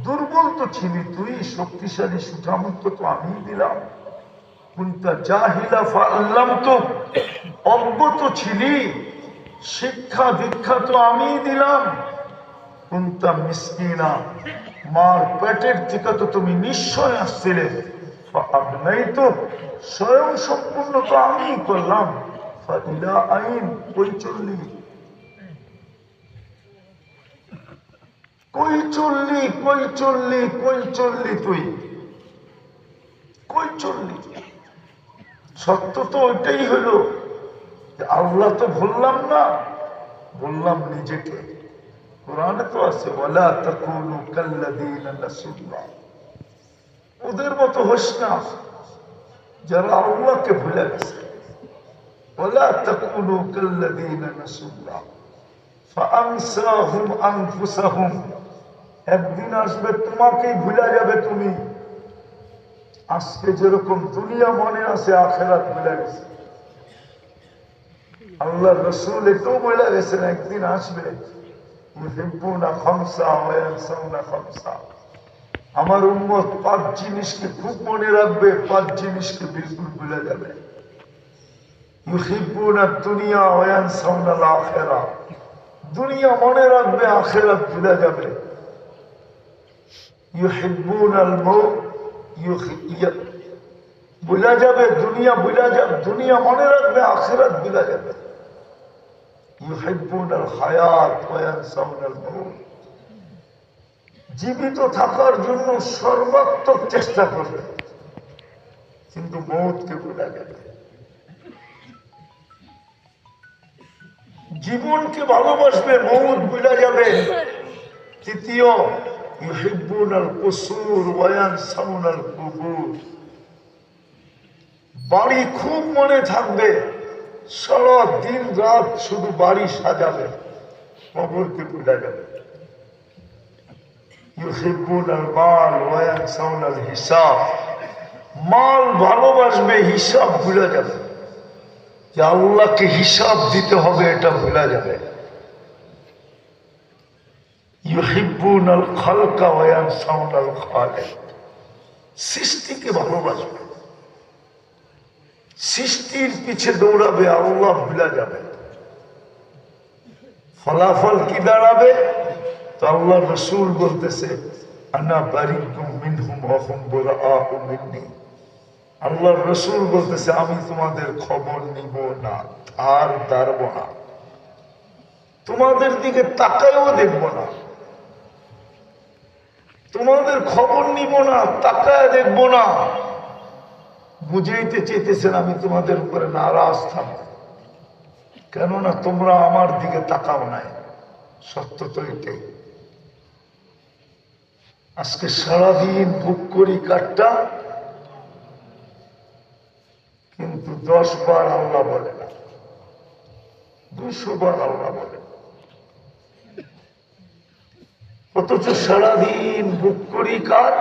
দুর্বল তো ছিলি তুই, শক্তিশালী সুঠামুক্ত তো আমি দিলাম। কুনতা জাহিলা ফাআল্লামতুক, অজ্ঞ তো ছিলি, শিক্ষা দীক্ষা তো আমি দিলাম। কুনতা মিসকিনা, মার পেটের থেকে তো তুমি নিশ্চয় আসছিলে, ফাআগনাইতুক, স্বয়ং সম্পূর্ণ তো আমি করলাম। ফাইলা আইন, কই চললি, কই চললি, কই চললি, কই চললি তুই, কই চললি? সত্য তো ওইটাই হলো, আল্লাহ তো বললাম না, বললাম নিজেকে। কোরআনে তো আছে, ওয়ালা তাকুনু কাল্লাযীনা নাসুল্লাহ, ওদের মতো হোস না যারা আল্লাহকে ভুলে গেছে। ওয়ালা তাকুনু কাল্লাযীনা নাসুল্লাহ ফাআনসাহুম আনফুসাহুম, একদিন আসবে তোমাকেই ভুলে যাবে তুমি। আজকে যেরকম দুনিয়া মনে আছে, আখেরাত ভুলে গেছে। আল্লাহ রসুল এটাও বলে গেছেন একদিন আসবে, ইউহিব্বুনা খামসা ওয়া ইয়ানসাউনা খামসা, আমার উম্মত 5 জিনিসকে খুব মনে রাখবে, 5 জিনিসকে বিলকুল ভুলে যাবে। ইউহিব্বুনা দুনিয়া ওয়া ইয়ানসাউনা আখিরাহ, দুনিয়া মনে রাখবে, আখিরাত ভুলে যাবে। ইউহিব্বুনাল মাউত, ভুলে যাবে দুনিয়া, ভুলে যাবে দুনিয়া মনে রাখবে, আখিরাত ভুলে যাবে। ইউহিব্বুনাল হায়াত ওয়া ইয়ানসাউনাল মাউত, জীবিত থাকার জন্য সর্বাত্মক চেষ্টা করবে, কিন্তু মৌতকে ভুলে যাবে। জীবনকে ভালোবাসবে, মৌত ভুলে যাবে। তৃতীয়, ইউহিব্বুনাল কুসুর ওয়া ইয়ানসাউনাল কুবুর, বাড়ি খুব মনে থাকবে, সারা দিন রাত শুধু বাড়ি সাজাবে, কবরকে ভুলে যাবে। ইউহিব্বুনাল মাল ওয়া ইয়ানসাউনাল হিসাব, মাল ভালোবাসবে, হিসাব ভুলে যাবে, যে আল্লাহকে হিসাব দিতে হবে এটা ভুলে যাবে। ইউহিব্বুনাল খালকা ওয়া ইয়ানসাউনাল খালিক, সৃষ্টিকে ভালোবাসবে, সৃষ্টির পিছে দৌড়াবে, আল্লাহ ভুলে যাবে। ফলাফল কি দাঁড়াবে? তো আল্লাহ রসুল বলতেছে, আনা বারিকুম মিনহুম ওয়া হুম বুরাআউ মিন্নি, আল্লাহ রসুল বলতেছে আমি তোমাদের খবর নিব না, আর দাঁড়ব না, তোমাদের দিকে তাকায়ও দেখব না, তোমাদের খবর নিব না, তাকায় দেখব না। বুঝাইতে চেয়েছেন আমি তোমাদের উপরে নারাজ থাকব, কেননা তোমরা আমার দিকে তাকাও নাই। সত্য তো এটাই। আজকে সারাদিন বুক করি কাটটা, কিন্তু 10 বার আল্লাহ বলে না, 200 বার আল্লাহ বলে, অথচ সারাদিন বুক করি কাট,